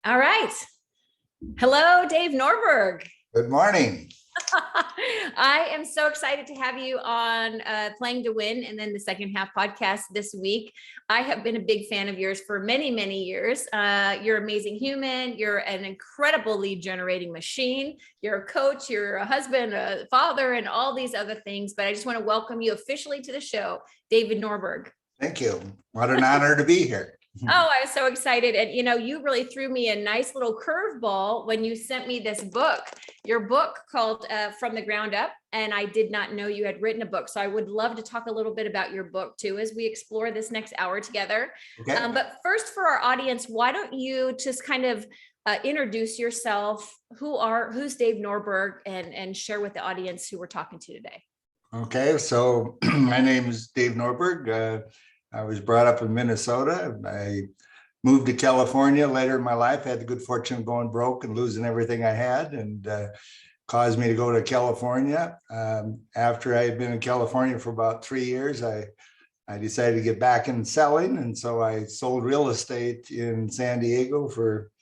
All right. Hello, Dave Norberg. Good morning. I am so excited to have you on Playing to Win and then the second half podcast this week. I have been a big fan of yours for many, many years. You're an amazing human. You're an incredible lead generating machine. You're a coach, you're a husband, a father, and all these other things. But I just want to welcome you officially to the show, David Norberg. Thank you. What an honor to be here. Oh, I was so excited. And you really threw me a nice little curveball when you sent me this book, your book called From the Ground Up. And I did not know you had written a book. So I would love to talk a little bit about your book too, as we explore this next hour together. Okay. But first, for our audience, why don't you just kind of introduce yourself? Who's Dave Norberg, and share with the audience who we're talking to today. Okay. So my name is Dave Norberg. I was brought up in Minnesota. I moved to California later in my life. I had the good fortune of going broke and losing everything I had, and caused me to go to California. After I had been in California for about 3 years, I decided to get back in selling. And so I sold real estate in San Diego for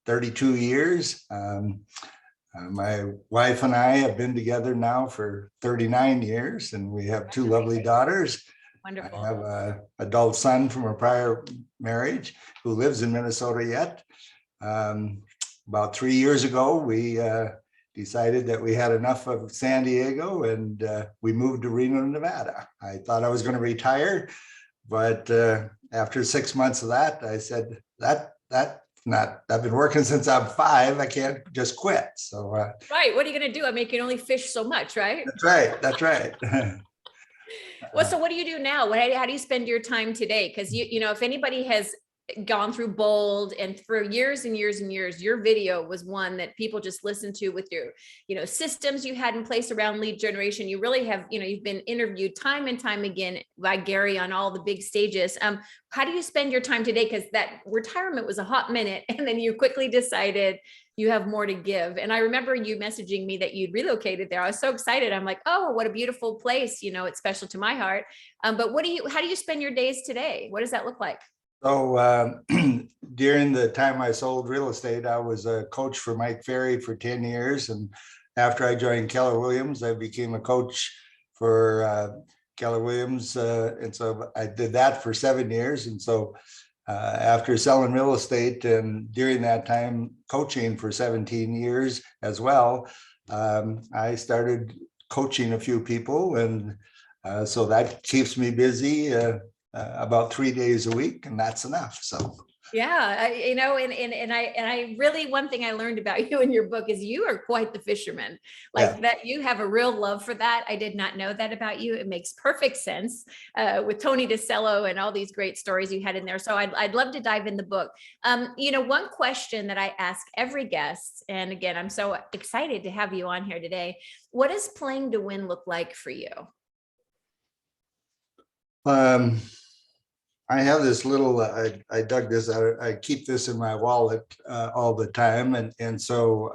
32 years. My wife and I have been together now for 39 years, and we have two lovely daughters. Wonderful. I have an adult son from a prior marriage who lives in Minnesota yet. About 3 years ago, we decided that we had enough of San Diego, and we moved to Reno, Nevada. I thought I was going to retire, but after 6 months of that, I said, I've been working since I'm 5. I can't just quit. So right. What are you going to do? I mean, you can only fish so much, right? That's right. Well, so what do you do now? How do you spend your time today? Because if anybody has gone through Bold and for years and years and years, your video was one that people just listened to with your, systems you had in place around lead generation. You really have, you've been interviewed time and time again by Gary on all the big stages. How do you spend your time today? Because that retirement was a hot minute, and then you quickly decided you have more to give. And I remember you messaging me that you'd relocated there. I was so excited. I'm like, oh, what a beautiful place. It's special to my heart. But how do you spend your days today? What does that look like? So during the time I sold real estate, I was a coach for Mike Ferry for 10 years. And after I joined Keller Williams, I became a coach for Keller Williams. And so I did that for 7 years. And so after selling real estate and during that time coaching for 17 years as well, I started coaching a few people. And so that keeps me busy about 3 days a week, and that's enough. So yeah, and I really, one thing I learned about you in your book is you are quite the fisherman, that you have a real love for that. I did not know that about you. It makes perfect sense with Tony DeCello and all these great stories you had in there. So I'd love to dive in the book. One question that I ask every guest, and again, I'm so excited to have you on here today. What does playing to win look like for you? I have this little, I dug this out. I keep this in my wallet all the time. And so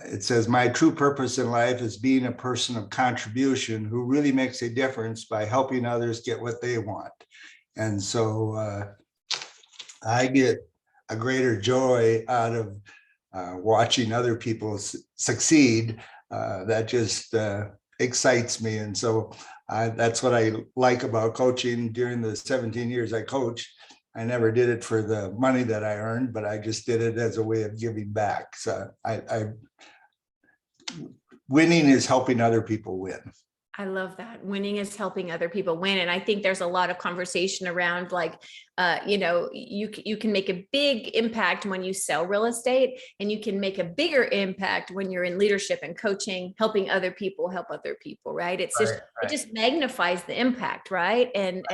it says, my true purpose in life is being a person of contribution who really makes a difference by helping others get what they want. And so I get a greater joy out of watching other people succeed. That just excites me. And so that's what I like about coaching. During the 17 years I coached, I never did it for the money that I earned, but I just did it as a way of giving back. So winning is helping other people win. I love that. Winning is helping other people win. And I think there's a lot of conversation around you can make a big impact when you sell real estate, and you can make a bigger impact when you're in leadership and coaching, helping other people help other people, right? It's just, It just magnifies the impact, right? And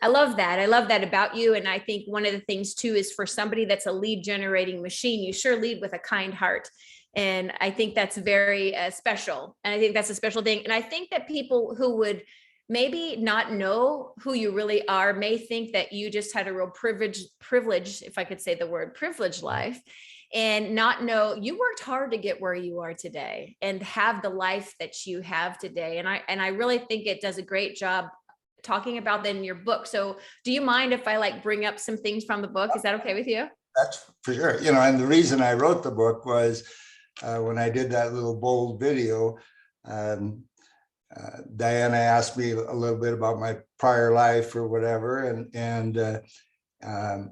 I love that. I love that about you. And I think one of the things too is for somebody that's a lead generating machine, you sure lead with a kind heart. And I think that's very special. And I think that's a special thing. And I think that people who would maybe not know who you really are may think that you just had a real privilege, if I could say the word privilege life, and not know you worked hard to get where you are today and have the life that you have today. And I really think it does a great job talking about that in your book. So do you mind if I bring up some things from the book? Is that okay with you? That's for sure. And the reason I wrote the book was when I did that little bold video, um, Diana asked me a little bit about my prior life or whatever, and um,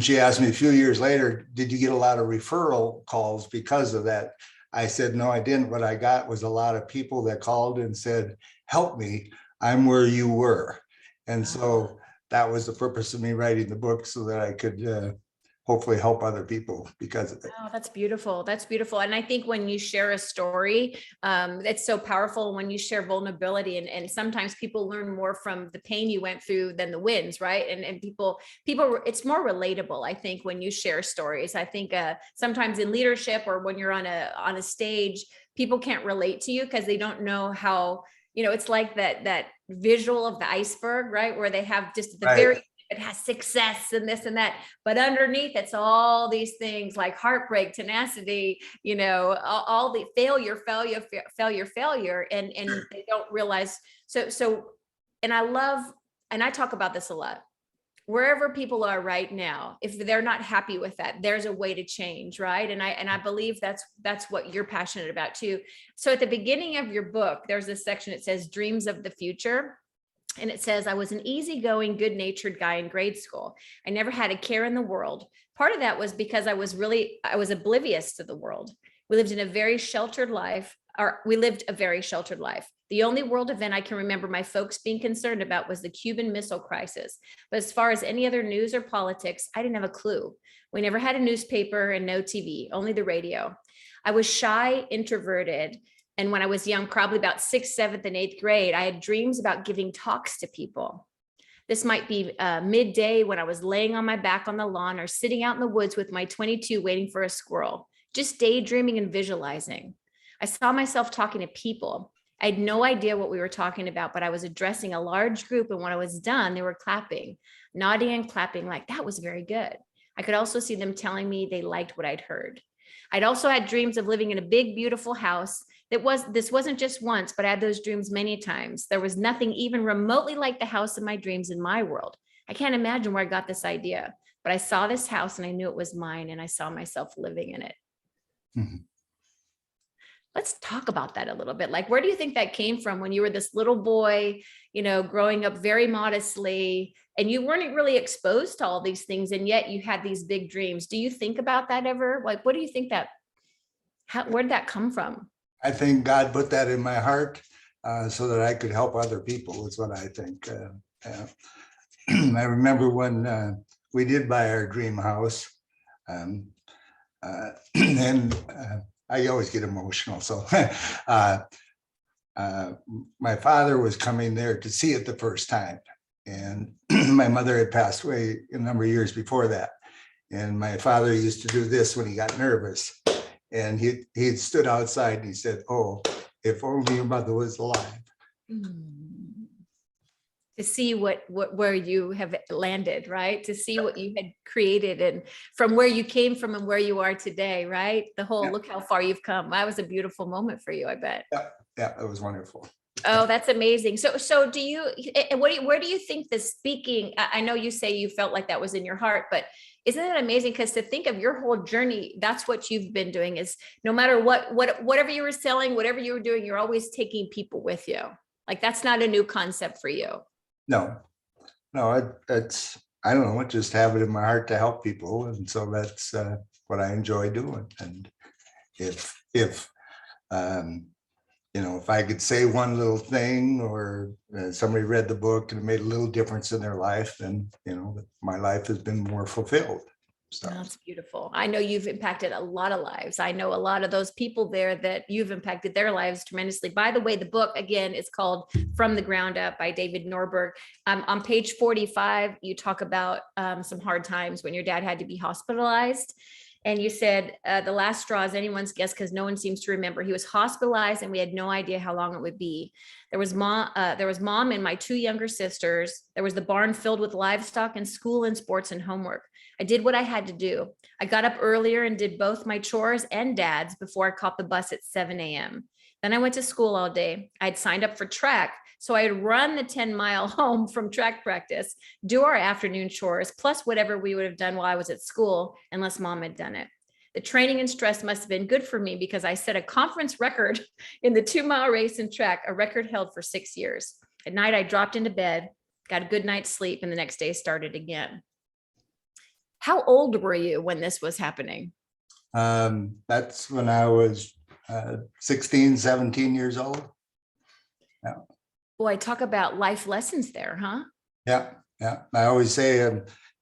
she asked me a few years later, did you get a lot of referral calls because of that? I said, no, I didn't. What I got was a lot of people that called and said, help me, I'm where you were. And so that was the purpose of me writing the book, so that I could hopefully help other people because of it. Oh, that's beautiful. That's beautiful. And I think when you share a story, it's so powerful when you share vulnerability, and sometimes people learn more from the pain you went through than the wins, right? And people, it's more relatable, I think, when you share stories. I think sometimes in leadership or when you're on a stage, people can't relate to you because they don't know how, it's like that visual of the iceberg, right? Where they have just the very, it has success and this and that, but underneath it's all these things like heartbreak, tenacity, all the failure, and they don't realize. So, and I talk about this a lot. Wherever people are right now, if they're not happy with that, there's a way to change, right? And I believe that's what you're passionate about too. So at the beginning of your book, there's this section, it says dreams of the future. And it says, I was an easygoing, good-natured guy in grade school. I never had a care in the world. Part of that was because I was oblivious to the world. We lived a very sheltered life. The only world event I can remember my folks being concerned about was the Cuban Missile Crisis. But as far as any other news or politics, I didn't have a clue. We never had a newspaper and no TV, only the radio. I was shy, introverted. And when I was young, probably about 6th, 7th, and 8th grade, I had dreams about giving talks to people. This might be midday when I was laying on my back on the lawn or sitting out in the woods with my 22 waiting for a squirrel, just daydreaming and visualizing. I saw myself talking to people. I had no idea what we were talking about, but I was addressing a large group. And when I was done, they were clapping, nodding and clapping like that was very good. I could also see them telling me they liked what I'd heard. I'd also had dreams of living in a big, beautiful house. This wasn't just once, but I had those dreams many times. There was nothing even remotely like the house of my dreams in my world. I can't imagine where I got this idea, but I saw this house and I knew it was mine, and I saw myself living in it. Mm-hmm. Let's talk about that a little bit. Like, where do you think that came from when you were this little boy, growing up very modestly, and you weren't really exposed to all these things, and yet you had these big dreams? Do you think about that ever? Like, what do you think where did that come from? I think God put that in my heart so that I could help other people, is what I think. I remember when we did buy our dream house, and I always get emotional. So my father was coming there to see it the first time. And my mother had passed away a number of years before that. And my father used to do this when he got nervous. And he stood outside and he said, oh, if only your mother was alive. To see where you have landed, right? To see what you had created and from where you came from and where you are today, right? The whole look how far you've come. That was a beautiful moment for you, I bet. Yeah, it was wonderful. Oh, that's amazing. So do you, where do you think the speaking, I know you say you felt like that was in your heart, but isn't it amazing? Because to think of your whole journey, that's what you've been doing, is no matter whatever you were selling, whatever you were doing, you're always taking people with you. Like, that's not a new concept for you. No, it's, I don't know, I just have it in my heart to help people. And so that's what I enjoy doing. And if I could say one little thing, or somebody read the book and it made a little difference in their life, then, my life has been more fulfilled. So that's beautiful. I know you've impacted a lot of lives. I know a lot of those people there that you've impacted their lives tremendously. By the way, the book, again, is called From the Ground Up by David Norberg. On page 45, you talk about some hard times when your dad had to be hospitalized. And you said the last straw is anyone's guess because no one seems to remember. He was hospitalized and we had no idea how long it would be. There was mom and my two younger sisters. There was the barn filled with livestock and school and sports and homework. I did what I had to do. I got up earlier and did both my chores and dad's before I caught the bus at 7 a.m. Then I went to school all day. I'd signed up for track. So I'd run the 10-mile home from track practice, do our afternoon chores, plus whatever we would have done while I was at school, unless mom had done it. The training and stress must have been good for me because I set a conference record in the 2-mile race and track, a record held for 6 years. At night, I dropped into bed, got a good night's sleep, and the next day started again. How old were you when this was happening? That's when I was 16, 17 years old. Yeah. Boy, talk about life lessons there, huh? Yeah. Yeah. I always say,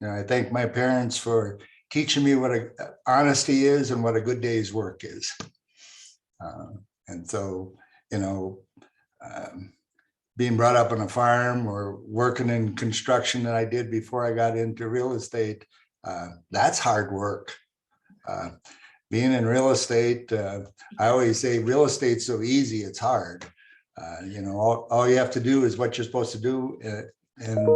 I thank my parents for teaching me what honesty is and what a good day's work is. And so, being brought up on a farm or working in construction that I did before I got into real estate, that's hard work. Being in real estate, I always say real estate's so easy, it's hard. All you have to do is what you're supposed to do and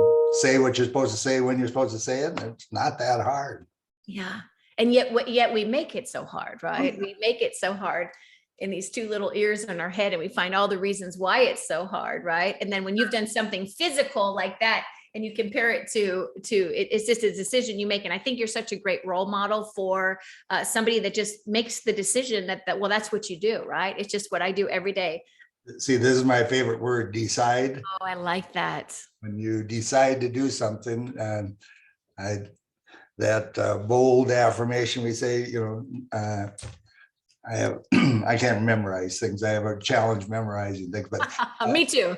say what you're supposed to say when you're supposed to say it. And it's not that hard. Yeah. And yet we make it so hard, right? We make it so hard in these two little ears in our head, and we find all the reasons why it's so hard, right? And then when you've done something physical like that, and you compare it to it's just a decision you make. And I think you're such a great role model for somebody that just makes the decision that well, that's what you do, right? It's just what I do every day. See, this is my favorite word, decide. Oh, I like that. When you decide to do something, that bold affirmation we say, I can't memorize things. I have a challenge memorizing things, but me too.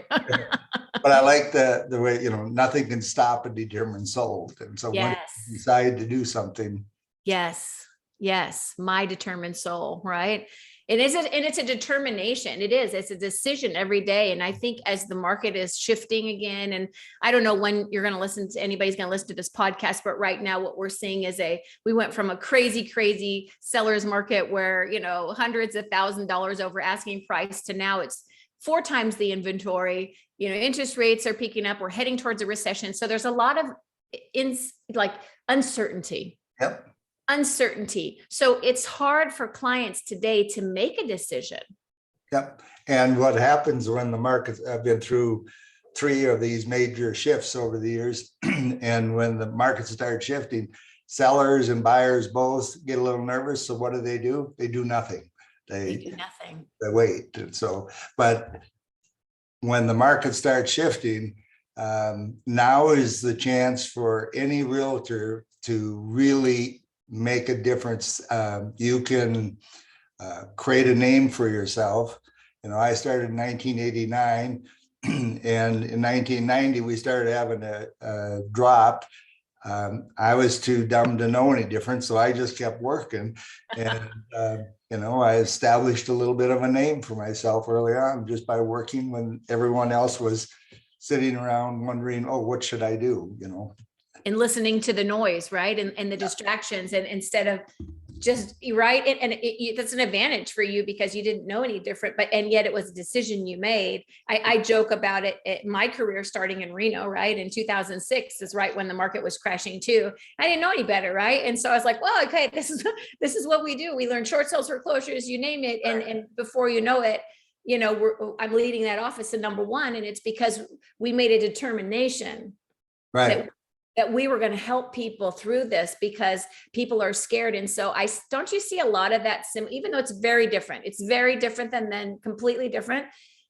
But I like the way, nothing can stop a determined soul. And so when you decide to do something. Yes. My determined soul, right? And it's a determination. It's a decision every day. And I think as the market is shifting again, and I don't know when you're going to anybody's going to listen to this podcast, but right now what we're seeing is we went from a crazy seller's market where, hundreds of $1,000s over asking price to now it's 4 times the inventory. Interest rates are peaking up. We're heading towards a recession. So there's a lot of uncertainty. Yep. Uncertainty. So it's hard for clients today to make a decision. Yep. And what happens when the markets, I've been through 3 of these major shifts over the years. And when the markets start shifting, sellers and buyers both get a little nervous. So what do? They do nothing. They do nothing. They wait. And so, but when the market starts shifting, now is the chance for any realtor to really make a difference. You can create a name for yourself. I started in 1989, and in 1990 we started having a drop. I was too dumb to know any different, so I just kept working, and I established a little bit of a name for myself early on just by working when everyone else was sitting around wondering, oh, what should I do? And listening to the noise, right? And the distractions, and instead of just right. And that's an advantage for you because you didn't know any different, and yet it was a decision you made. I joke about it. My career starting in Reno, right? In 2006 is right when the market was crashing too. I didn't know any better. Right. And so I was like, well, okay, this is what we do. We learn short sales, foreclosures, you name it. And before you know it, I'm leading that office in number 1. And it's because we made a determination. Right. That we were going to help people through this because people are scared. And so don't you see a lot of that, even though it's very different than completely different,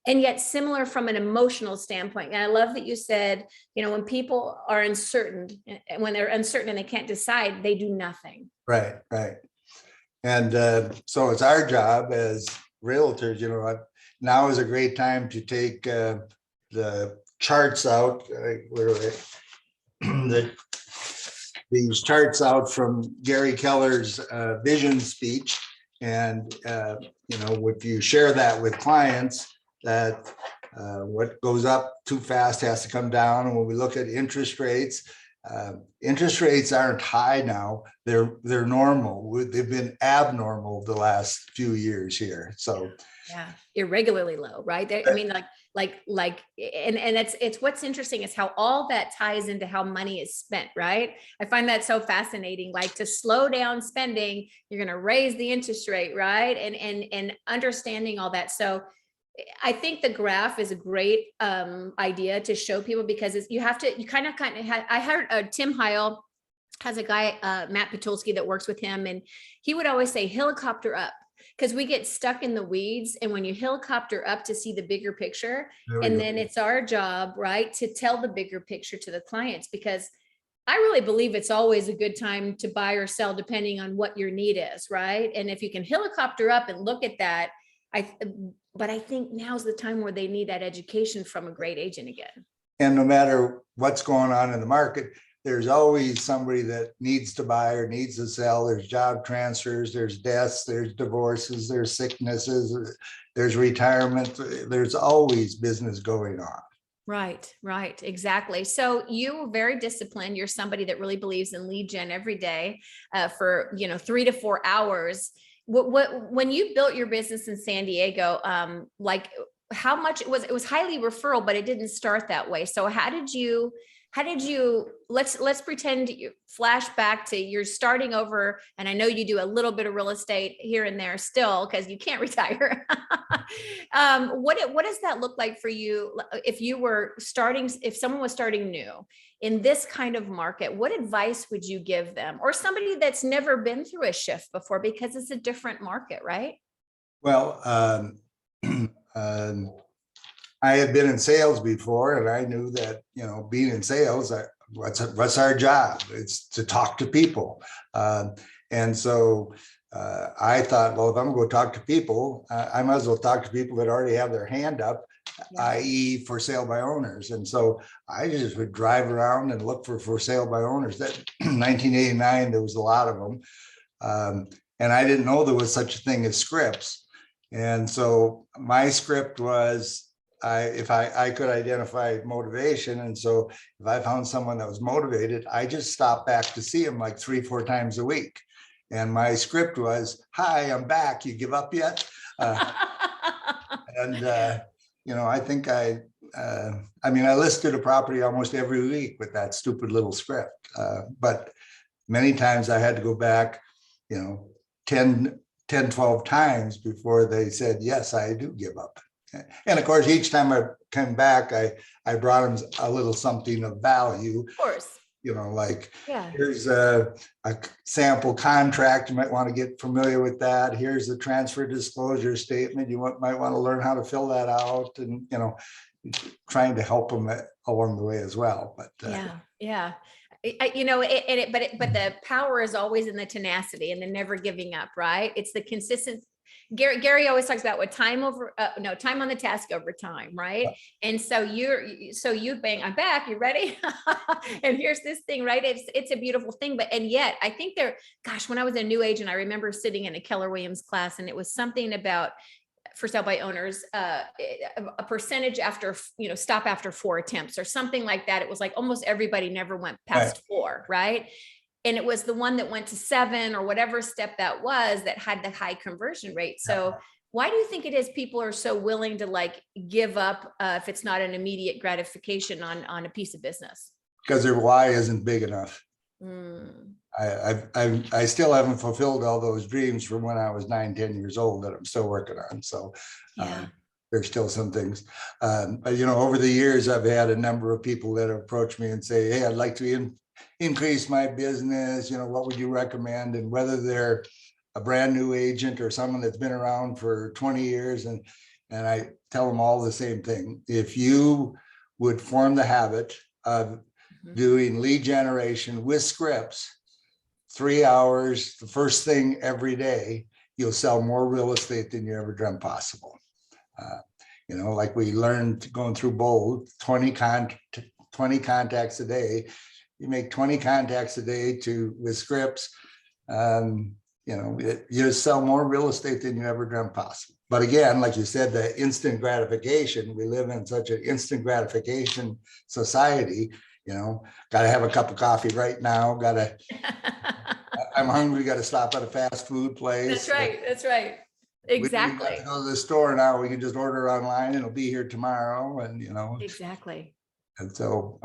and yet similar from an emotional standpoint. And I love that you said, when people are uncertain, when they're uncertain and they can't decide, they do nothing. Right. And so it's our job as realtors, now is a great time to take the charts out. Where are they? These charts out from Gary Keller's vision speech. And, if you share that with clients, that what goes up too fast has to come down. And when we look at interest rates aren't high now. They're normal. They've been abnormal the last few years here. So yeah, irregularly low, right? I mean, and it's what's interesting is how all that ties into how money is spent, right? I find that so fascinating. Like, to slow down spending, you're going to raise the interest rate, right? And understanding all that. So I think the graph is a great idea to show people, because you have to, you kind of I heard Tim Heil has a guy, Matt Patulski, that works with him. And he would always say helicopter up, because we get stuck in the weeds. And when you helicopter up to see the bigger picture, and then it's our job, right, to tell the bigger picture to the clients, because I really believe it's always a good time to buy or sell, depending on what your need is, right? And if you can helicopter up and look at that, but I think now's the time where they need that education from a great agent again. And no matter what's going on in the market, there's always somebody that needs to buy or needs to sell. There's job transfers, there's deaths, there's divorces, there's sicknesses, there's retirement. There's always business going on. Right, exactly. So you were very disciplined. You're somebody that really believes in lead gen every day, for 3 to 4 hours. When you built your business in San Diego, like how much it was highly referral, but it didn't start that way. So how did you, let's pretend you flash back to you're starting over. And I know you do a little bit of real estate here and there still, because you can't retire. What does that look like for you? If someone was starting new in this kind of market, what advice would you give them? Or somebody that's never been through a shift before, because it's a different market, right? Well, I had been in sales before, and I knew that, being in sales, what's our job? It's to talk to people. And so I thought, well, if I'm going to go talk to people, I might as well talk to people that already have their hand up, i.e. for sale by owners. And so I just would drive around and look for sale by owners. That 1989, there was a lot of them. And I didn't know there was such a thing as scripts. And so my script was, if I could identify motivation. And so if I found someone that was motivated, I just stopped back to see them like 3-4 times a week. And my script was, hi, I'm back. You give up yet? I think I listed a property almost every week with that stupid little script. But many times I had to go back, 10, 12 times before they said, yes, I do give up. And of course, each time I came back, I brought them a little something of value. Of course. Here's a sample contract. You might want to get familiar with that. Here's the transfer disclosure statement. You might want to learn how to fill that out, and, trying to help them along the way as well. But yeah. But the power is always in the tenacity and the never giving up, right? It's the consistent. Gary always talks about what time on the task over time, right? And so you bang, I'm back, you ready? And here's this thing, right? It's a beautiful thing. And yet I think when I was a new agent, I remember sitting in a Keller Williams class, and it was something about for sale by owners, a percentage after, stop after 4 attempts or something like that. It was like almost everybody never went past 4, right? And it was the one that went to 7 or whatever step that was that had the high conversion rate. So why do you think it is people are so willing to give up if it's not an immediate gratification on a piece of business? Because their why isn't big enough. I still haven't fulfilled all those dreams from when I was 9-10 years old that I'm still working on. So there's still some things. But over the years, I've had a number of people that approach me and say, hey, I'd like to increase my business. What would you recommend? And whether they're a brand new agent or someone that's been around for 20 years. And I tell them all the same thing. If you would form the habit of doing lead generation with scripts, 3 hours, the first thing every day, you'll sell more real estate than you ever dreamt possible. Like we learned going through Bold, 20 contacts a day. You make 20 contacts a day with scripts, you sell more real estate than you ever dreamt possible. But again, like you said, the instant gratification, we live in such an instant gratification society, got to have a cup of coffee right now, I'm hungry, got to stop at a fast food place. That's right. Exactly. We have to go to the store now. We can just order online and it'll be here tomorrow. And, Exactly. And so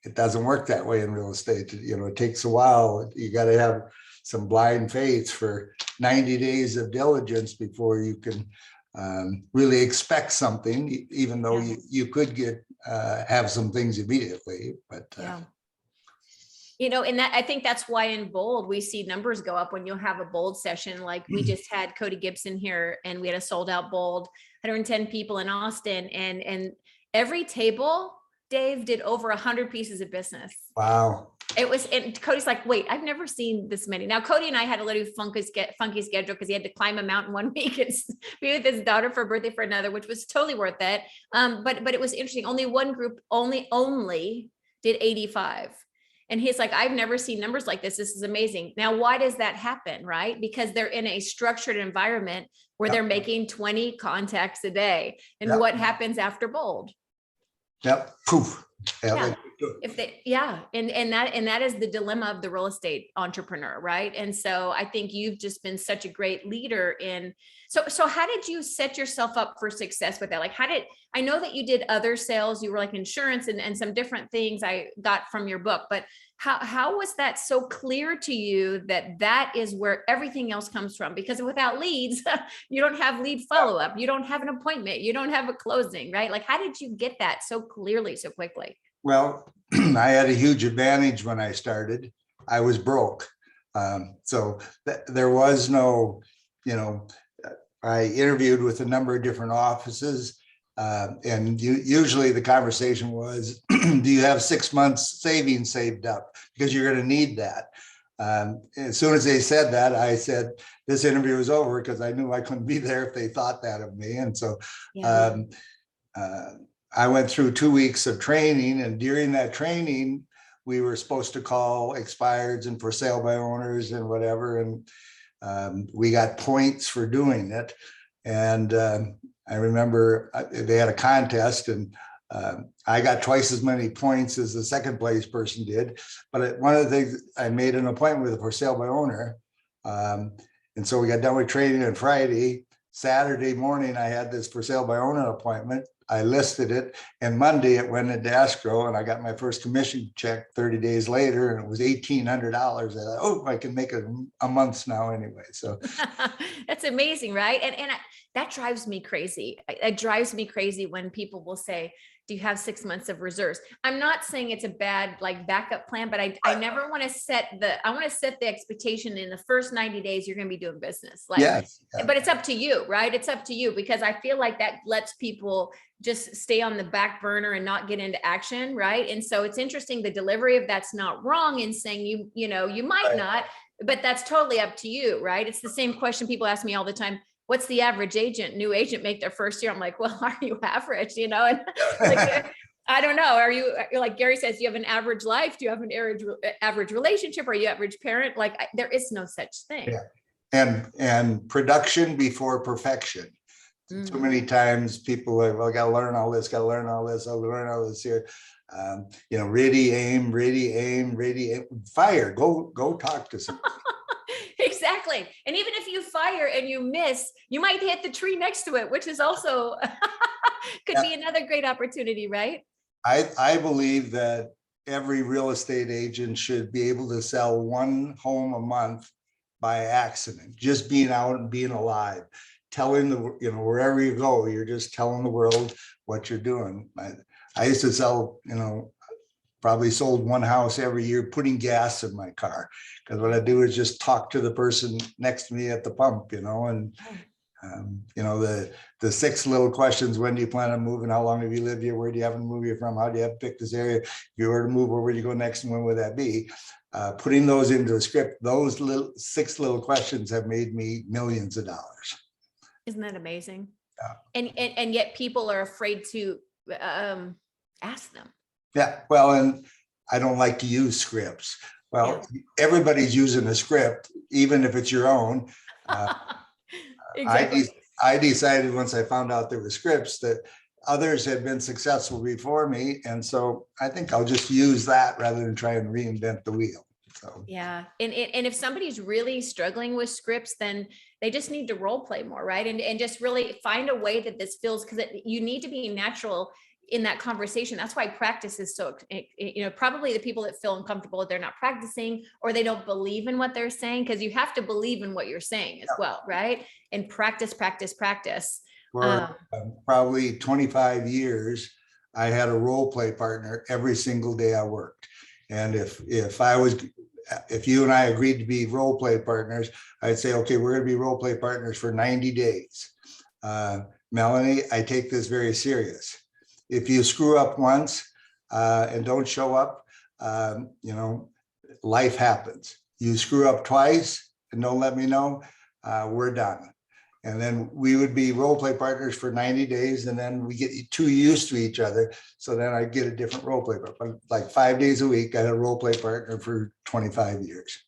it doesn't work that way in real estate. It takes a while. You got to have some blind faith for 90 days of diligence before you can really expect something, even though you could get have some things immediately. But yeah. And that, I think that's why in bold, we see numbers go up when you'll have a bold session. Like we just had Cody Gibson here and we had a sold out bold, 110 people in Austin, and every table, Dave, did over 100 pieces of business. Wow. It was, and Cody's like, wait, I've never seen this many. Now, Cody and I had a little funky schedule because he had to climb a mountain one week and be with his daughter for a birthday for another, which was totally worth it. But it was interesting. Only one group only did 85. And he's like, I've never seen numbers like this. This is amazing. Now, why does that happen? Right? Because they're in a structured environment where they're making 20 contacts a day. And what happens after bold? Yep. Poof. Yeah. And that is the dilemma of the real estate entrepreneur, right? And so I think you've just been such a great leader in. So how did you set yourself up for success with that? Like, I know that you did other sales, you were like insurance and some different things I got from your book, but how was that so clear to you that is where everything else comes from? Because without leads, you don't have lead follow-up, you don't have an appointment, you don't have a closing, right? Like, how did you get that so clearly, so quickly? Well, I had a huge advantage when I started. I was broke. So there was no, I interviewed with a number of different offices. And usually the conversation was, do you have 6 months savings saved up? Because you're going to need that. As soon as they said that, I said, this interview is over, because I knew I couldn't be there if they thought that of me. And so I went through 2 weeks of training, and during that training, we were supposed to call expireds and for sale by owners and whatever. And we got points for doing it. And I remember they had a contest, and I got twice as many points as the second place person did. But one of the things, I made an appointment with a for sale by owner. And so we got done with training on Friday. Saturday morning, I had this for sale by owner appointment. I listed it, and Monday it went into escrow, and I got my first commission check 30 days later, and it was $1,800. I thought, oh, I can make it a month now anyway. So that's amazing, right? And that drives me crazy. It drives me crazy when people will say, do you have 6 months of reserves? I'm not saying it's a bad like backup plan, but I never want to I want to set the expectation in the first 90 days, you're going to be doing business. Like, yes. But it's up to you, right? It's up to you, because I feel like that lets people just stay on the back burner and not get into action. Right. And so it's interesting. The delivery of that's not wrong in saying you might not, but that's totally up to you. Right. It's the same question people ask me all the time. What's the average new agent make their first year? I'm like, well, are you average? And like, I don't know. You're like Gary says, do you have an average life? Do you have an average relationship? Are you average parent? Like there is no such thing. Yeah. And production before perfection. Too many times people are, well, I got to learn all this, I'll learn all this here. Ready, aim, fire, go talk to someone. Exactly. And even if you fire and you miss, you might hit the tree next to it, which is also could be another great opportunity, right? I believe that every real estate agent should be able to sell one home a month by accident, just being out and being alive, telling wherever you go, you're just telling the world what you're doing. I used to sell, probably sold one house every year, putting gas in my car, because what I do is just talk to the person next to me at the pump, and the 6 little questions: when do you plan on moving? How long have you lived here? Where do you have to move here from? How do you have to pick this area? If you were to move, where would you go next, and when would that be? Putting those into a script, those 6 little questions have made me millions of dollars. Isn't that amazing? Yeah. And yet people are afraid to ask them. Yeah, well, and I don't like to use scripts. Well, everybody's using a script, even if it's your own. Exactly. I decided once I found out there were scripts that others had been successful before me. And so I think I'll just use that rather than try and reinvent the wheel. So yeah. And if somebody's really struggling with scripts, then they just need to role play more, right? And just really find a way that this feels, because you need to be natural in that conversation. That's why practice is so, probably the people that feel uncomfortable, they're not practicing, or they don't believe in what they're saying, because you have to believe in what you're saying as well, right? And practice. For probably 25 years, I had a role play partner every single day I worked. And if you and I agreed to be role play partners, I'd say, okay, we're going to be role play partners for 90 days. Melanie, I take this very serious. If you screw up once and don't show up, life happens. You screw up twice and don't let me know, we're done. And then we would be role play partners for 90 days, and then we get too used to each other. So then I get a different role play partner. Like 5 days a week, I had a role play partner for 25 years.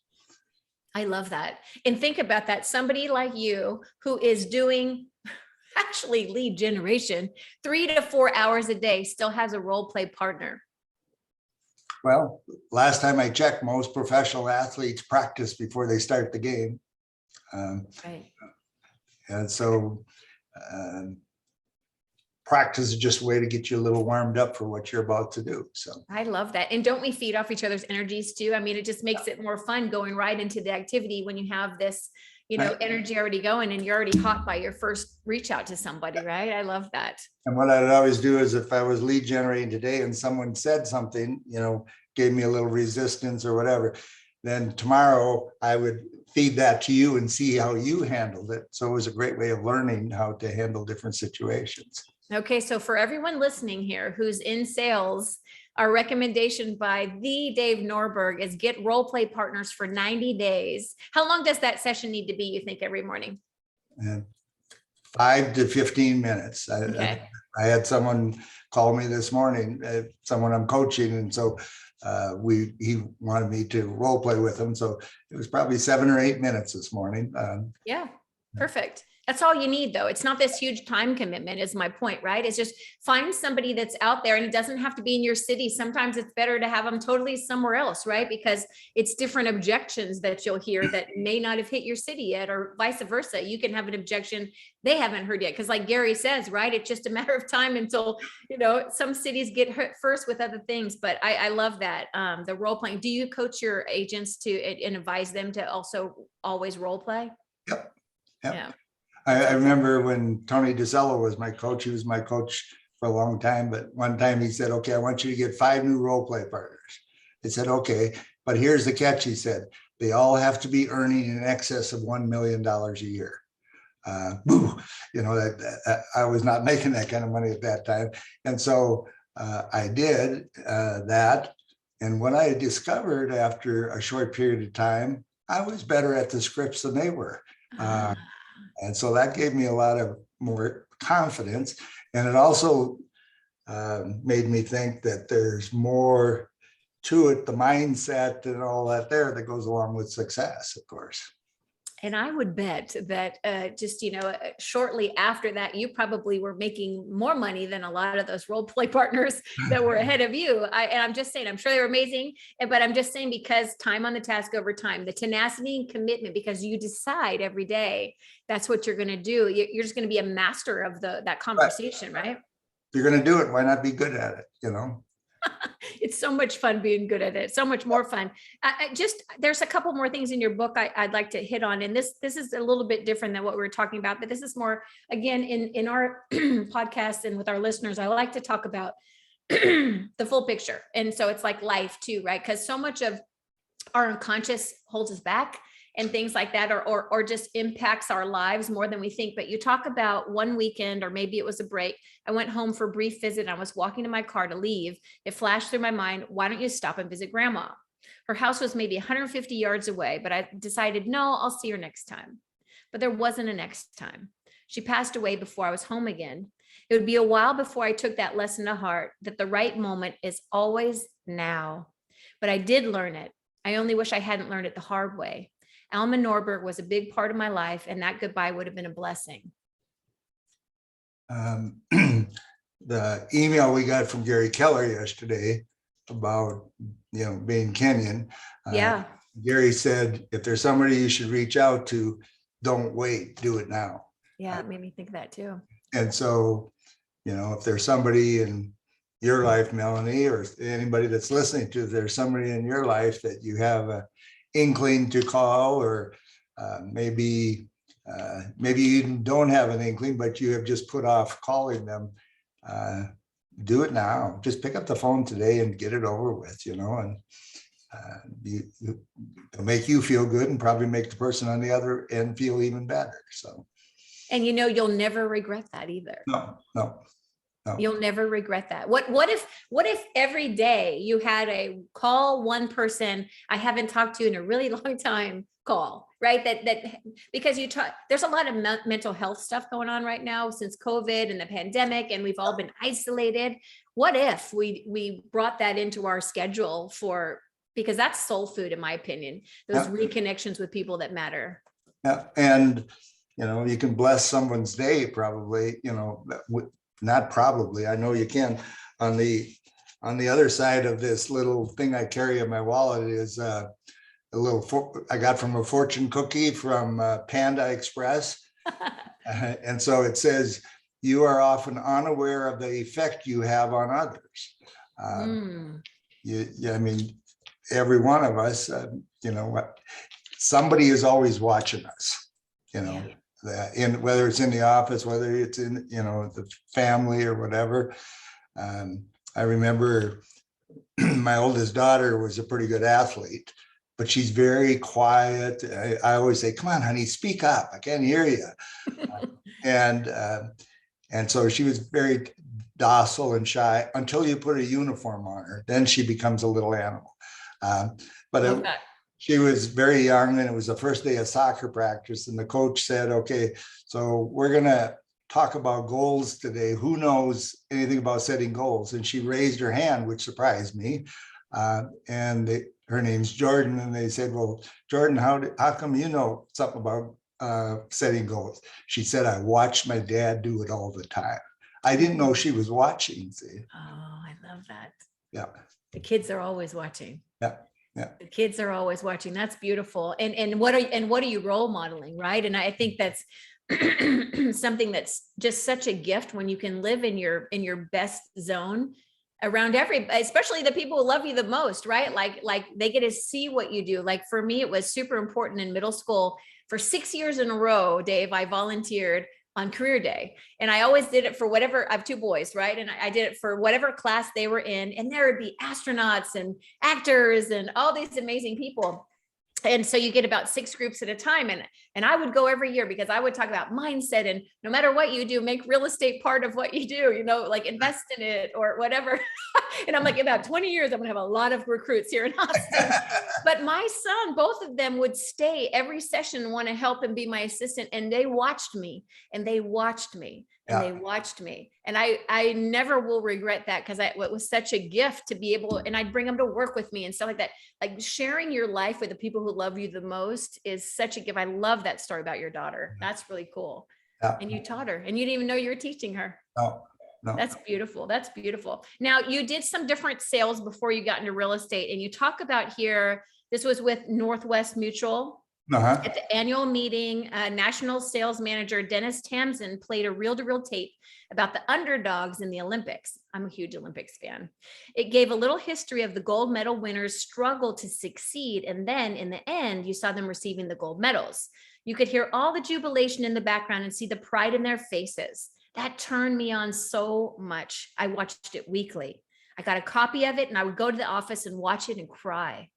I love that. And think about that. Somebody like you who is doing actually lead generation 3 to 4 hours a day still has a role play partner. Well, last time I checked, most professional athletes practice before they start the game. Right. And so practice is just a way to get you a little warmed up for what you're about to do. So I love that. And don't we feed off each other's energies too? I mean, it just makes it more fun going right into the activity when you have this, energy already going and you're already hot by your first reach out to somebody, right? I love that. And what I'd always do is if I was lead generating today and someone said something, gave me a little resistance or whatever, then tomorrow I would feed that to you and see how you handled it. So it was a great way of learning how to handle different situations. Okay. So for everyone listening here who's in sales, our recommendation by the Dave Norberg is get role play partners for 90 days. How long does that session need to be, you think, every morning? 5 to 15 minutes. Okay. I had someone call me this morning, someone I'm coaching. And so he wanted me to role play with him. So it was probably 7 or 8 minutes this morning. Yeah, perfect. That's all you need though. It's not this huge time commitment is my point, right? It's just find somebody that's out there, and it doesn't have to be in your city. Sometimes it's better to have them totally somewhere else, right? Because it's different objections that you'll hear that may not have hit your city yet, or vice versa. You can have an objection they haven't heard yet. Cause like Gary says, right? It's just a matter of time until, some cities get hurt first with other things. But I love that. The role playing. Do you coach your agents and advise them to also always role play? Yep. Yeah. I remember when Tony DeSello was my coach. He was my coach for a long time, but one time he said, okay, I want you to get 5 new role play partners. I said, okay, but here's the catch. He said, they all have to be earning in excess of $1 million a year. I was not making that kind of money at that time. And so I did that. And what I discovered after a short period of time, I was better at the scripts than they were. And so that gave me a lot of more confidence. And it also made me think that there's more to it, the mindset and all that goes along with success, of course. And I would bet that shortly after that, you probably were making more money than a lot of those role play partners that were ahead of you. And I'm just saying, I'm sure they were amazing, but I'm just saying, because time on the task over time, the tenacity and commitment, because you decide every day, that's what you're going to do. You're just going to be a master of that conversation, right? If you're going to do it, why not be good at it? It's so much fun being good at it. So much more fun. There's a couple more things in your book I'd like to hit on. And this is a little bit different than what we were talking about, but this is more, again, in our podcast and with our listeners, I like to talk about the full picture. And so it's like life too, right? Because so much of our unconscious holds us back and things like that, or just impacts our lives more than we think. But you talk about one weekend, or maybe it was a break. I went home for a brief visit. I was walking to my car to leave. It flashed through my mind, why don't you stop and visit grandma? Her house was maybe 150 yards away, but I decided, no, I'll see her next time. But there wasn't a next time. She passed away before I was home again. It would be a while before I took that lesson to heart, that the right moment is always now. But I did learn it. I only wish I hadn't learned it the hard way. Alma Norberg was a big part of my life, and that goodbye would have been a blessing. The email we got from Gary Keller yesterday about, being Kenyan. Yeah. Gary said, if there's somebody you should reach out to, don't wait, do it now. Yeah, it made me think of that too. And so, if there's somebody in your life, Melanie, or anybody that's listening to, if there's somebody in your life that you have a inkling to call, or maybe maybe you don't have an inkling, but you have just put off calling them. Do it now. Just pick up the phone today and get it over with, and it'll make you feel good and probably make the person on the other end feel even better. So, and you'll never regret that either. No. You'll never regret that. What if every day you had a call one person I haven't talked to in a really long time call, right? That because there's a lot of mental health stuff going on right now since COVID and the pandemic, and we've all been isolated. What if we brought that into our schedule because that's soul food, in my opinion, those reconnections with people that matter. Yeah. And, you can bless someone's day, probably, not probably, I know you can. On the other side of this little thing I carry in my wallet is a little, I got from a fortune cookie from Panda Express. And so it says, you are often unaware of the effect you have on others. I mean, every one of us, somebody is always watching us, in whether it's in the office, whether it's in, the family or whatever. I remember my oldest daughter was a pretty good athlete, but she's very quiet. I always say, come on, honey, speak up. I can't hear you. And so she was very docile and shy until you put a uniform on her. Then she becomes a little animal. She was very young, and it was the first day of soccer practice. And the coach said, okay, so we're going to talk about goals today. Who knows anything about setting goals? And she raised her hand, which surprised me. Her name's Jordan. And they said, well, Jordan, how come you know something about setting goals? She said, I watched my dad do it all the time. I didn't know she was watching. See? Oh, I love that. Yeah. The kids are always watching. Yeah. Yeah. The kids are always watching. That's beautiful. And what are you role modeling, right? And I think that's something that's just such a gift when you can live in your best zone around especially the people who love you the most, right? Like they get to see what you do. Like for me, it was super important in middle school. For 6 years in a row, Dave, I volunteered on career day. And I always did it for whatever, I have 2 boys, right? And I did it for whatever class they were in. And there would be astronauts and actors and all these amazing people. And so you get about 6 groups at a time. And I would go every year because I would talk about mindset, and no matter what you do, make real estate part of what you do, like invest in it or whatever. And I'm like, about 20 years, I'm gonna have a lot of recruits here in Austin. But my son, both of them would stay every session and want to help and be my assistant. And they watched me and they watched me. And they watched me. And I never will regret that, because it was such a gift to be able, and I'd bring them to work with me and stuff like that. Like sharing your life with the people who love you the most is such a gift. I love that story about your daughter. That's really cool. Yeah. And you taught her and you didn't even know you were teaching her. No. That's beautiful. That's beautiful. Now, you did some different sales before you got into real estate, and you talk about here, this was with Northwest Mutual. At the annual meeting, National Sales Manager Dennis Tamsen played a reel-to-reel tape about the underdogs in the Olympics. I'm a huge Olympics fan. It gave a little history of the gold medal winners' struggle to succeed, and then in the end, you saw them receiving the gold medals. You could hear all the jubilation in the background and see the pride in their faces. That turned me on so much. I watched it weekly. I got a copy of it, and I would go to the office and watch it and cry.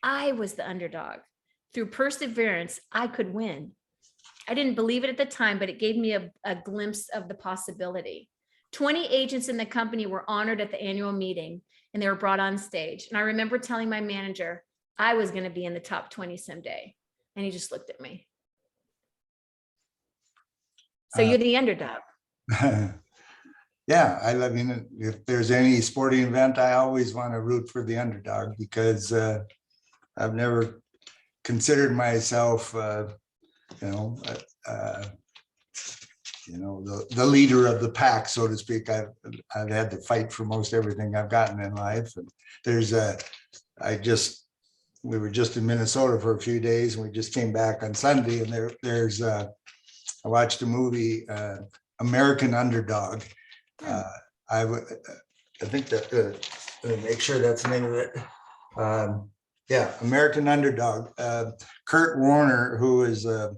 I was the underdog. Through perseverance, I could win. I didn't believe it at the time, but it gave me a glimpse of the possibility. 20 agents in the company were honored at the annual meeting, and they were brought on stage. And I remember telling my manager I was going to be in the top 20 someday. And he just looked at me. So you're the underdog. Yeah, I mean, if there's any sporting event, I always want to root for the underdog, because I've never considered myself, the leader of the pack, so to speak. I've had to fight for most everything I've gotten in life. And we were just in Minnesota for a few days, and we just came back on Sunday. And I watched a movie, American Underdog. I think that let me make sure that's the name of it. Yeah, American Underdog. Kurt Warner, who is a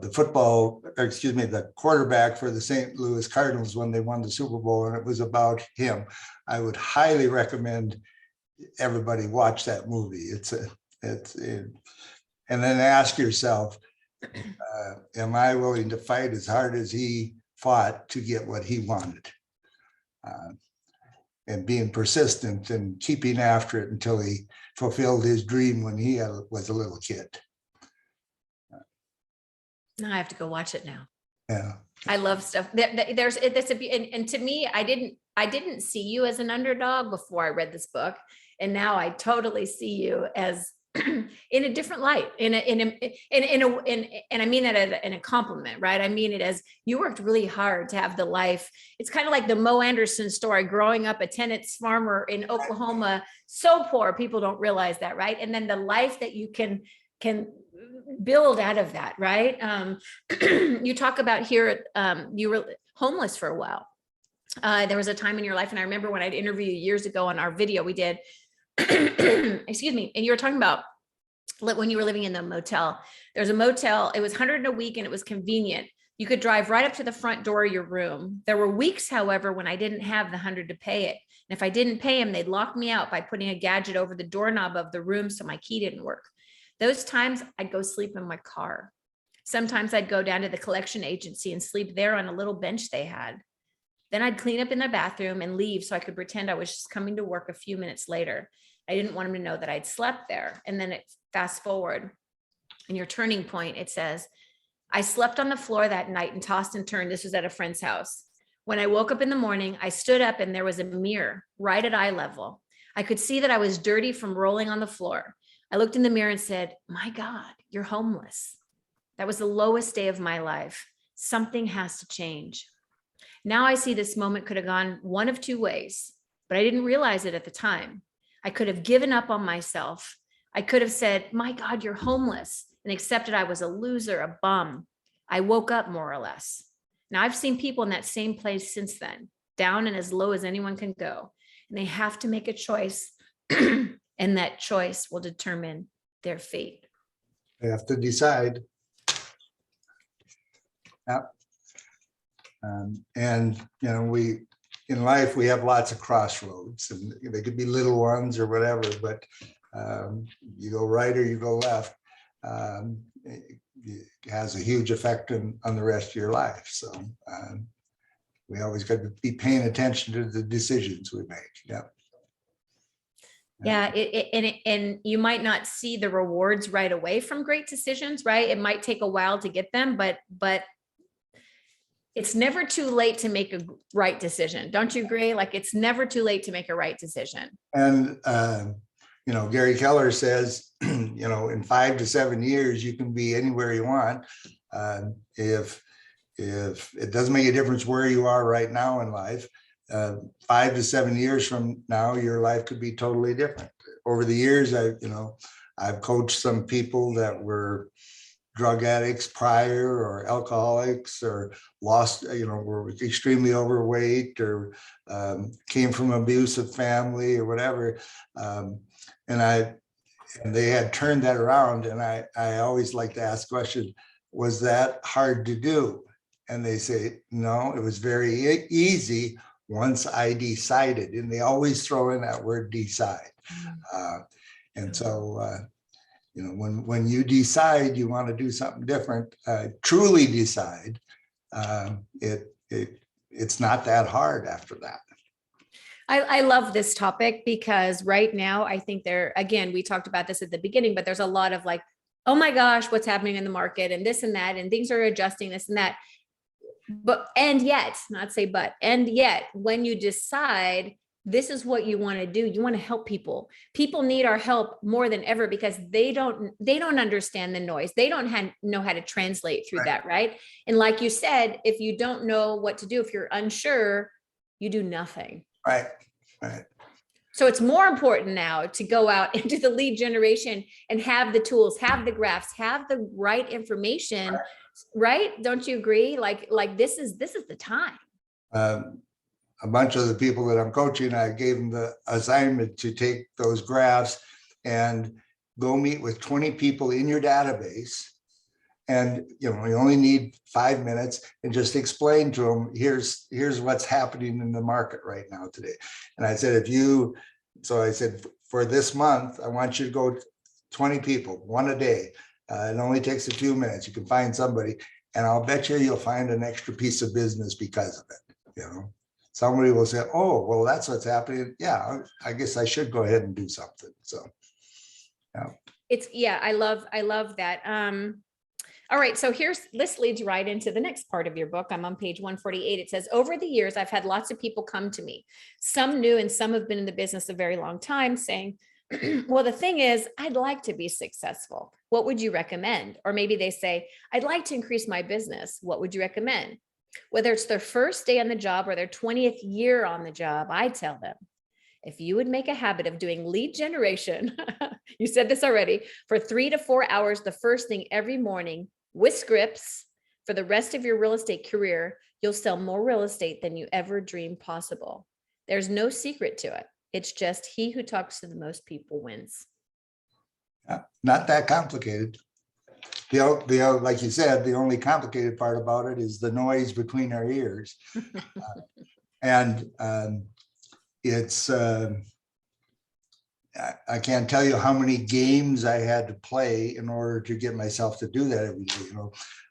the quarterback for the St. Louis Cardinals when they won the Super Bowl, and it was about him. I would highly recommend everybody watch that movie. And then ask yourself, am I willing to fight as hard as he fought to get what he wanted? And being persistent and keeping after it until he fulfilled his dream when he was a little kid. Now I have to go watch it now. Yeah. I love stuff. And to me, I didn't see you as an underdog before I read this book. And now I totally see you as in a different light, and I mean that in a compliment, right? I mean it as you worked really hard to have the life. It's kind of like the Mo Anderson story, growing up a tenants farmer in Oklahoma, so poor, people don't realize that, right? And then the life that you can build out of that, right? You talk about here, you were homeless for a while. There was a time in your life, and I remember when I'd interviewed you years ago on our video we did, excuse me, and you were talking about when you were living in the motel. There's a motel, it was 100 a week and it was convenient. You could drive right up to the front door of your room. There were weeks, however, when I didn't have the 100 to pay it. And if I didn't pay him, they'd lock me out by putting a gadget over the doorknob of the room so my key didn't work. Those times I'd go sleep in my car. Sometimes I'd go down to the collection agency and sleep there on a little bench they had. Then I'd clean up in the bathroom and leave so I could pretend I was just coming to work a few minutes later. I didn't want him to know that I'd slept there. And then it fast forward in your turning point, it says, I slept on the floor that night and tossed and turned. This was at a friend's house. When I woke up in the morning, I stood up and there was a mirror right at eye level. I could see that I was dirty from rolling on the floor. I looked in the mirror and said, my God, you're homeless. That was the lowest day of my life. Something has to change. Now I see this moment could have gone one of two ways, but I didn't realize it at the time. I could have given up on myself. I could have said, my God, you're homeless, and accepted I was a loser, a bum. I woke up more or less. Now I've seen people in that same place since then, down and as low as anyone can go. And they have to make a choice, and that choice will determine their fate. They have to decide. Yeah. And, you know, in life, we have lots of crossroads, and they could be little ones or whatever, but you go right or you go left. It has a huge effect on the rest of your life. So we always got to be paying attention to the decisions we make. Yeah. Yeah, and you might not see the rewards right away from great decisions, right? It might take a while to get them, but it's never too late to make a right decision. Don't you agree? Like, it's never too late to make a right decision. And, you know, Gary Keller says, you know, in 5 to 7 years, you can be anywhere you want. If it doesn't make a difference where you are right now in life, 5 to 7 years from now, your life could be totally different. Over the years, I've coached some people that were drug addicts prior, or alcoholics, or were extremely overweight, or came from an abusive family or whatever. And they had turned that around. And I always like to ask questions, was that hard to do? And they say, no, it was very easy once I decided. And they always throw in that word decide. And so, you know, when you decide you want to do something different, truly decide, it's not that hard after that. I love this topic because right now, I think again, we talked about this at the beginning, but there's a lot of like, oh my gosh, what's happening in the market and this and that, and things are adjusting this and that. And yet, when you decide this is what you want to do, you want to help people. People need our help more than ever because they don't understand the noise. They don't know how to translate through that, right? And like you said, if you don't know what to do, if you're unsure, you do nothing. Right. So it's more important now to go out into the lead generation and have the tools, have the graphs, have the right information, right? Don't you agree? Like this is the time. A bunch of the people that I'm coaching, I gave them the assignment to take those graphs and go meet with 20 people in your database And, you only need 5 minutes, and just explain to them, here's what's happening in the market right now today. And I said, so I said, for this month, I want you to go 20 people, one a day. It only takes a few minutes. You can find somebody, and I'll bet you'll find an extra piece of business because of it. Somebody will say, oh, well, that's what's happening. Yeah, I guess I should go ahead and do something. So, yeah. I love that. All right. So this leads right into the next part of your book. I'm on page 148. It says, over the years, I've had lots of people come to me, some new and some have been in the business a very long time, saying, well, the thing is, I'd like to be successful. What would you recommend? Or maybe they say, I'd like to increase my business. What would you recommend? Whether it's their first day on the job or their 20th year on the job, I tell them, if you would make a habit of doing lead generation, you said this already, for 3 to 4 hours, the first thing every morning with scripts for the rest of your real estate career, you'll sell more real estate than you ever dreamed possible. There's no secret to it. It's just he who talks to the most people wins. Not that complicated. Like you said, the only complicated part about it is the noise between our ears. It's I can't tell you how many games I had to play in order to get myself to do that every day.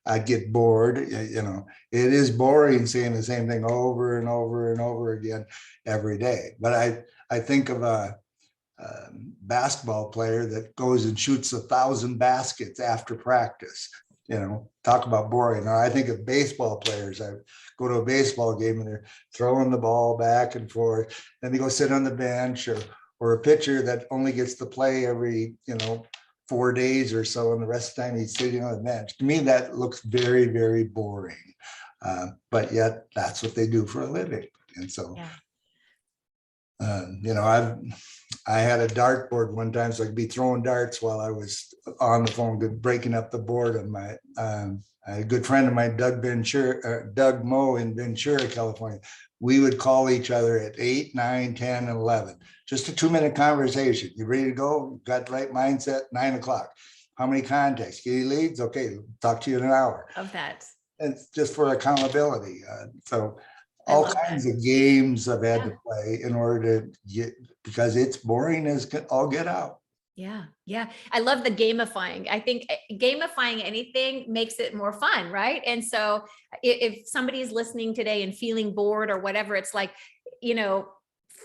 I'd get bored. It is boring saying the same thing over and over and over again every day. But I think of a basketball player that goes and shoots 1,000 baskets after practice. Talk about boring. Now, I think of baseball players. I go to a baseball game and they're throwing the ball back and forth. Then they go sit on the bench, or a pitcher that only gets to play every 4 days or so, and the rest of the time he's sitting on the bench. To me, that looks very, very boring. But yet that's what they do for a living. And so, I had a dartboard one time, so I could be throwing darts while I was on the phone, breaking up the board. And a good friend of mine, Doug Moe in Ventura, California. We would call each other at 8, 9, 10, and 11. Just a 2-minute conversation. You ready to go? Got the right mindset? 9 o'clock. How many contacts? Get any leads? Okay, talk to you in an hour. Of that. It's just for accountability. So all kinds of games I've had to play in order to get, because it's boring as all get out. Yeah. Yeah. I love the gamifying. I think gamifying anything makes it more fun. Right. And so if somebody's listening today and feeling bored or whatever, it's like,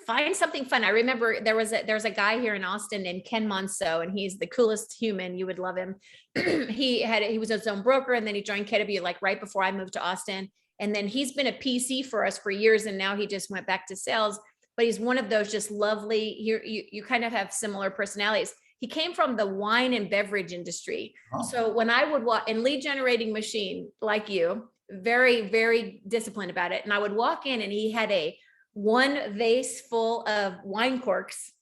find something fun. I remember there's a guy here in Austin named Ken Monso, and he's the coolest human. You would love him. He was his own broker, and then he joined KW like right before I moved to Austin. And then he's been a PC for us for years. And now he just went back to sales, but he's one of those just lovely, you kind of have similar personalities. He came from the wine and beverage industry. Oh. So when I would walk in lead generating machine, like you, very, very disciplined about it. And I would walk in and he had one vase full of wine corks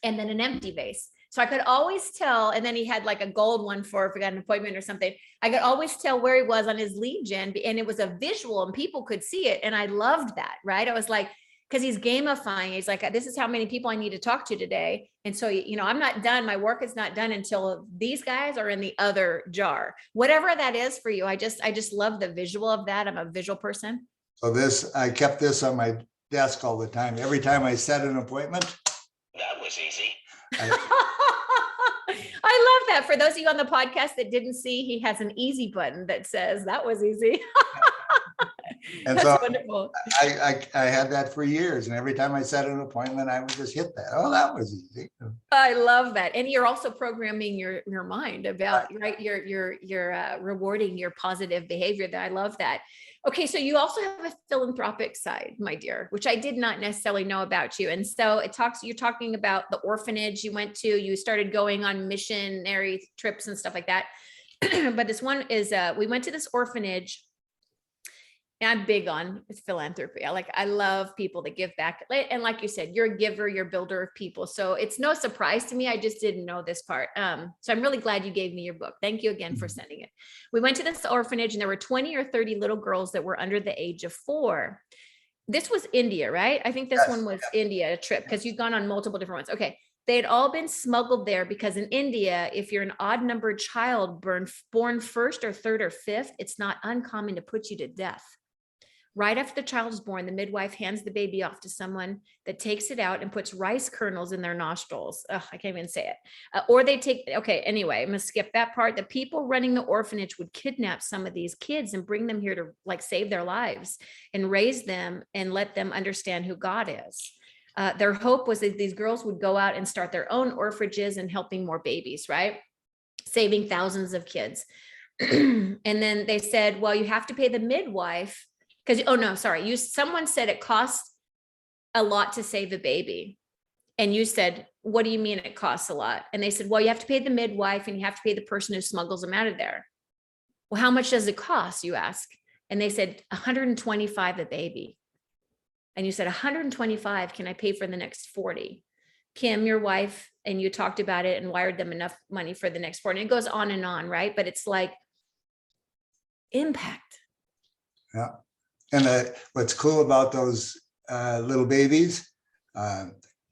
and then an empty vase. So I could always tell, and then he had like a gold one for if we got an appointment or something. I could always tell where he was on his lead gen, and it was a visual and people could see it. And I loved that, right? I was like, because he's gamifying. He's like, this is how many people I need to talk to today. And so, I'm not done. My work is not done until these guys are in the other jar, whatever that is for you. I just love the visual of that. I'm a visual person. So I kept this on my desk all the time. Every time I set an appointment. That was easy. I love that. For those of you on the podcast that didn't see, he has an easy button that says that was easy. And that's so wonderful. I had that for years, and every time I set an appointment, I would just hit that. Oh, that was easy. I love that. And you're also programming your mind about right. You're rewarding your positive behavior. That I love that. Okay, so you also have a philanthropic side, my dear, which I did not necessarily know about you. And so you're talking about the orphanage you went to. You started going on missionary trips and stuff like that. But this one is we went to this orphanage. And I'm big on philanthropy. I love people that give back. And like you said, you're a giver, you're a builder of people. So it's no surprise to me. I just didn't know this part. So I'm really glad you gave me your book. Thank you again for sending it. We went to this orphanage and there were 20 or 30 little girls that were under the age of 4. This was India, right? I think this one was India, a trip, because you've gone on multiple different ones. Okay. They'd all been smuggled there because in India, if you're an odd numbered child born first or third or fifth, it's not uncommon to put you to death. Right after the child is born, the midwife hands the baby off to someone that takes it out and puts rice kernels in their nostrils. Ugh, I can't even say it. Or they take, okay, anyway, I'm gonna skip that part. The people running the orphanage would kidnap some of these kids and bring them here to like save their lives and raise them and let them understand who God is. Their hope was that these girls would go out and start their own orphanages and helping more babies, right? Saving thousands of kids. And then they said, well, you have to pay the midwife because, oh no, sorry. Someone said it costs a lot to save a baby. And you said, what do you mean it costs a lot? And they said, well, you have to pay the midwife and you have to pay the person who smuggles them out of there. Well, how much does it cost? You ask. And they said, 125 a baby. And you said, 125, can I pay for the next 40? Kim, your wife, and you talked about it and wired them enough money for the next 40. And it goes on and on, right? But it's like impact. Yeah. And what's cool about those little babies,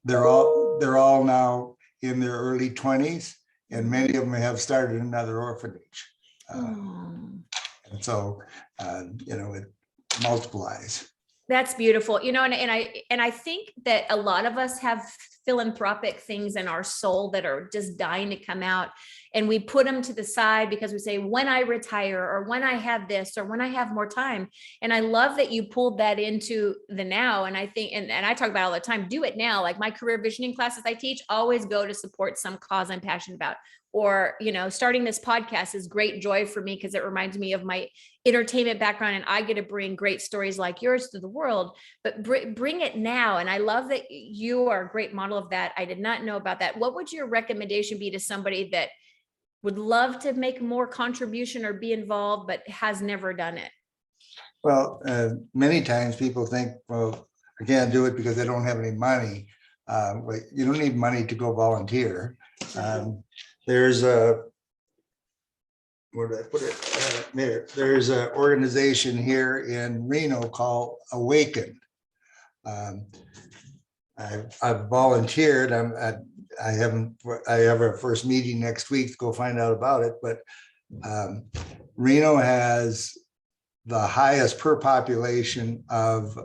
they're all now in their early 20s, and many of them have started another orphanage. And so, it multiplies. That's beautiful. And I think that a lot of us have philanthropic things in our soul that are just dying to come out. And we put them to the side because we say, when I retire or when I have this or when I have more time. And I love that you pulled that into the now. And I think, and I talk about it all the time, do it now. Like my career visioning classes I teach always go to support some cause I'm passionate about. Or, starting this podcast is great joy for me because it reminds me of my entertainment background and I get to bring great stories like yours to the world, but bring it now. And I love that you are a great model of that. I did not know about that. What would your recommendation be to somebody that would love to make more contribution or be involved, but has never done it? Well, many times people think, well, I can't do it because they don't have any money. But you don't need money to go volunteer. There's a, where did I put it? There's an organization here in Reno called Awaken. I've volunteered. I have our first meeting next week to go find out about it. But Reno has the highest per population of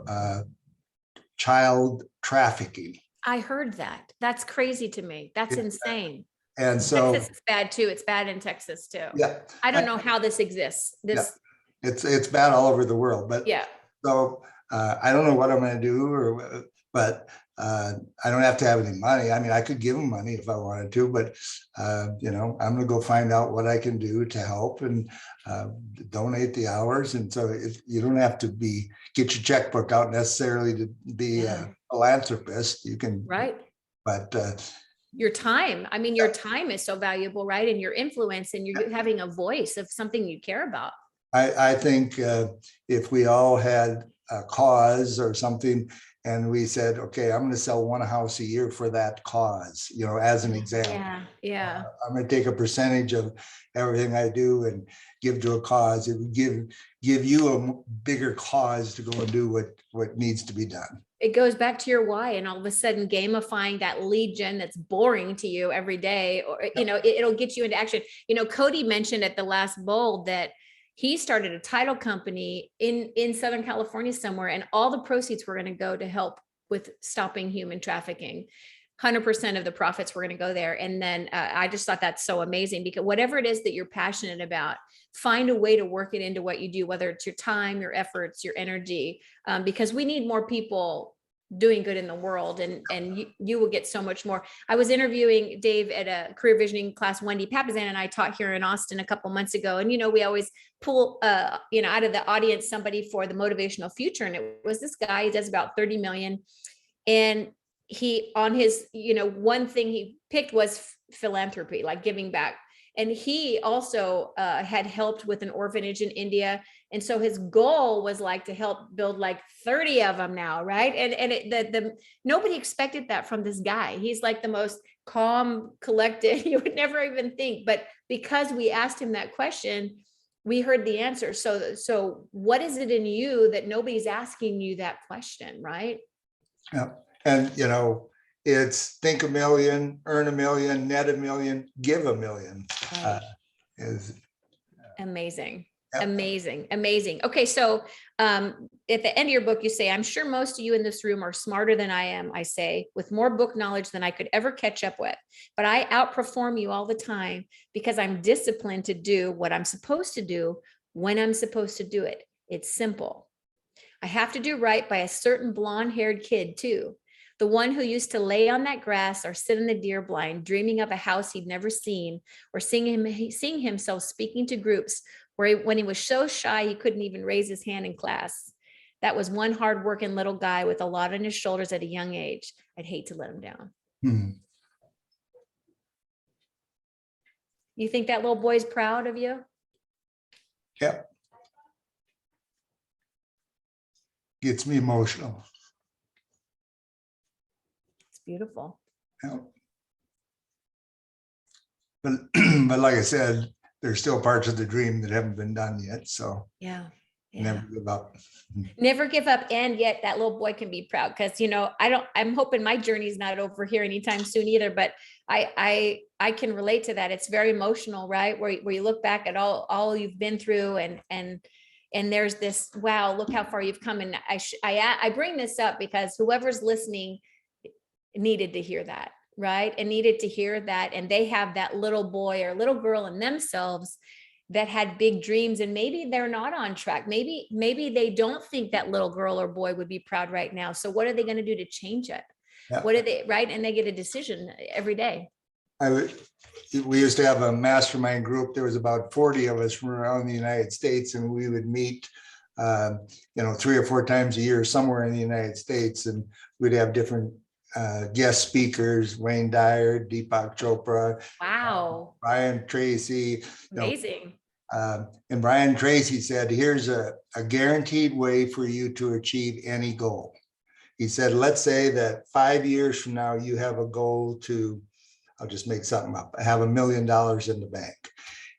child trafficking. I heard that. That's crazy to me. That's insane. And so Texas is bad too. It's bad in Texas too. Yeah. I don't know how this exists. It's bad all over the world. But yeah. So I don't know what I'm going to do, but I don't have to have any money. I mean, I could give them money if I wanted to, but I'm going to go find out what I can do to help and donate the hours. And so you don't have to get your checkbook out necessarily to be a philanthropist. You can, right? But your time. I mean, your time is so valuable, right? And your influence, and you're having a voice of something you care about. I think if we all had a cause or something, and we said, okay, I'm going to sell one house a year for that cause, as an example. Yeah. I'm going to take a percentage of everything I do and give to a cause. It would give you a bigger cause to go and do what needs to be done. It goes back to your why, and all of a sudden gamifying that lead gen that's boring to you every day, or, it'll get you into action. Cody mentioned at the last bowl that he started a title company in Southern California somewhere, and all the proceeds were going to go to help with stopping human trafficking. 100% of the profits were going to go there. And then I just thought that's so amazing, because whatever it is that you're passionate about, find a way to work it into what you do, whether it's your time, your efforts, your energy, because we need more people doing good in the world, and you will get so much more. I was interviewing Dave at a career visioning class. Wendy Papazan and I taught here in Austin a couple months ago, and we always pull out of the audience somebody for the motivational future, and it was this guy. He does about 30 million, and he on his one thing he picked was philanthropy, like giving back. And he also had helped with an orphanage in India. And so his goal was like to help build like 30 of them now, right? And nobody expected that from this guy. He's like the most calm, collected, you would never even think. But because we asked him that question, we heard the answer. So what is it in you that nobody's asking you that question, right? Yeah. And, it's think a million, earn a million, net a million, give a million. Right. Is Amazing. Yep. Amazing. Amazing. Okay. So at the end of your book, you say, I'm sure most of you in this room are smarter than I am, I say, with more book knowledge than I could ever catch up with. But I outperform you all the time because I'm disciplined to do what I'm supposed to do when I'm supposed to do it. It's simple. I have to do right by a certain blonde-haired kid too. The one who used to lay on that grass or sit in the deer blind, dreaming of a house he'd never seen, or seeing himself speaking to groups where when he was so shy he couldn't even raise his hand in class. That was one hardworking little guy with a lot on his shoulders at a young age. I'd hate to let him down. You think that little boy's proud of you? Yep. Gets me emotional. It's beautiful. Yep. But like I said, there's still parts of the dream that haven't been done yet. So yeah. Never give up. Never give up. And yet that little boy can be proud because, I'm hoping my journey's not over here anytime soon either, but I can relate to that. It's very emotional, right? Where you look back at all you've been through and there's this, wow, look how far you've come. And I bring this up because whoever's listening needed to hear that, right? And needed to hear that. And they have that little boy or little girl in themselves that had big dreams, and maybe they're not on track. Maybe they don't think that little girl or boy would be proud right now. So what are they going to do to change it? Yeah. What are they, right? And they get a decision every day. We used to have a mastermind group. There was about 40 of us from around the United States, and we would meet 3 or 4 times a year somewhere in the United States, and we'd have different guest speakers: Wayne Dyer, Deepak Chopra, wow, Brian Tracy. Amazing. And Brian Tracy said, here's a guaranteed way for you to achieve any goal. He said, let's say that 5 years from now, you have a goal to, I'll just make something up, have $1 million in the bank.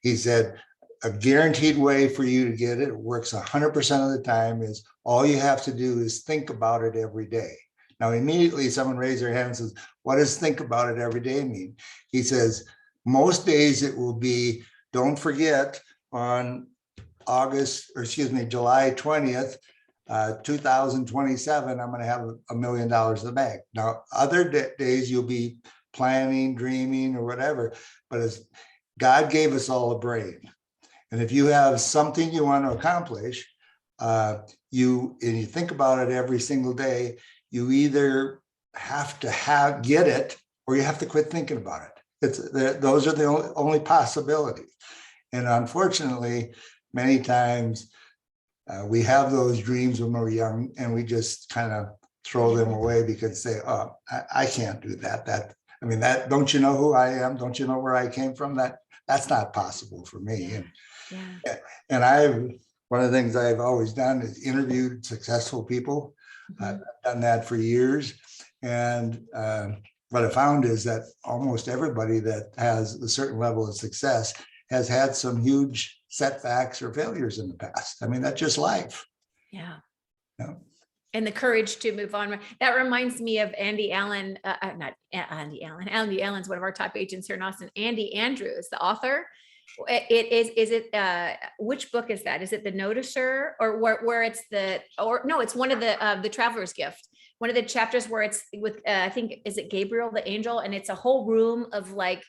He said, a guaranteed way for you to get it, works 100% of the time, is all you have to do is think about it every day. Now, immediately someone raised their hand and says, what does think about it every day mean? He says, most days it will be, don't forget on July 20th, 2027, I'm going to have $1 million in the bank. Now, other days you'll be planning, dreaming, or whatever, but as God gave us all a brain. And if you have something you want to accomplish, you think about it every single day, you either have to get it or you have to quit thinking about it. Those are the only possibilities. And unfortunately, many times we have those dreams when we're young and we just kind of throw them away because say, oh, I can't do that. That, don't you know who I am? Don't you know where I came from? That's not possible for me. And one of the things I've always done is interviewed successful people. I've done that for years. And what I found is that almost everybody that has a certain level of success has had some huge setbacks or failures in the past. That's just life. Yeah. And the courage to move on. That reminds me of Andy Allen, not Andy Allen. Andy Allen's one of our top agents here in Austin. Andy Andrews, the author. Which book is that? Is it The Noticer, or where it's it's one of the Traveler's Gift. One of the chapters where it's with, I think, is it Gabriel the angel? And it's a whole room of like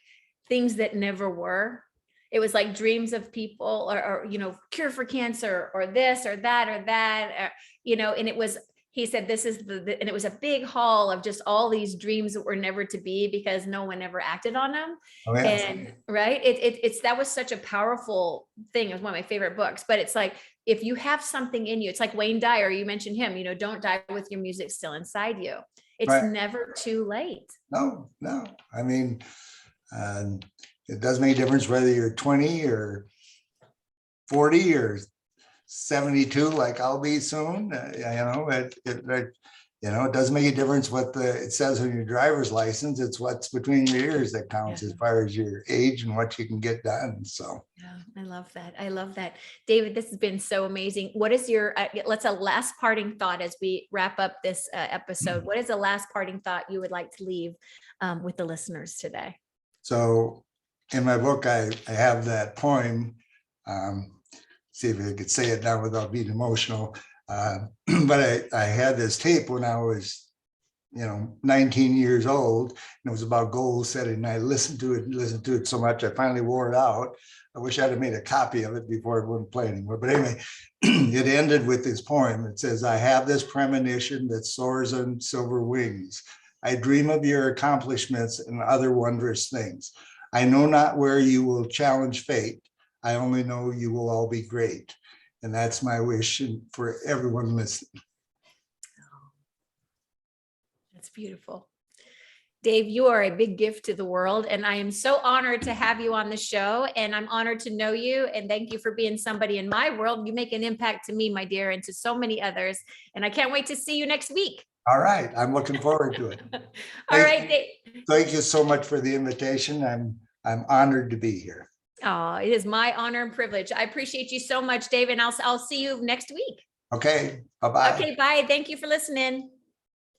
things that never were. It was like dreams of people or cure for cancer or this or that, and it was, he said, this is and it was a big hall of just all these dreams that were never to be because no one ever acted on them. Oh, yeah. And right. That was such a powerful thing. It was one of my favorite books, but it's like, if you have something in you, it's like Wayne Dyer, you mentioned him, don't die with your music still inside you. It's right. Never too late. No. It doesn't make a difference whether you're 20 or 40 or 72, like I'll be soon. It doesn't make a difference what it says on your driver's license. It's what's between your ears that counts as far as your age and what you can get done. So. Yeah, I love that. I love that. David, this has been so amazing. What is your, let's a last parting thought as we wrap up this episode. What is the last parting thought you would like to leave with the listeners today? So in my book, I have that poem. See if I could say it now without being emotional. But I had this tape when I was, 19 years old, and it was about goal setting. And I listened to it so much, I finally wore it out. I wish I'd have made a copy of it before it wouldn't play anymore. But anyway, it ended with this poem. It says, I have this premonition that soars on silver wings. I dream of your accomplishments and other wondrous things. I know not where you will challenge fate. I only know you will all be great. And that's my wish for everyone listening. That's beautiful. Dave, you are a big gift to the world, and I am so honored to have you on the show, and I'm honored to know you, and thank you for being somebody in my world. You make an impact to me, my dear, and to so many others, and I can't wait to see you next week. All right. I'm looking forward to it. All right, Dave. Thank you so much for the invitation. I'm honored to be here. Oh, it is my honor and privilege. I appreciate you so much, Dave, and I'll see you next week. Okay. Bye-bye. Okay, bye. Thank you for listening.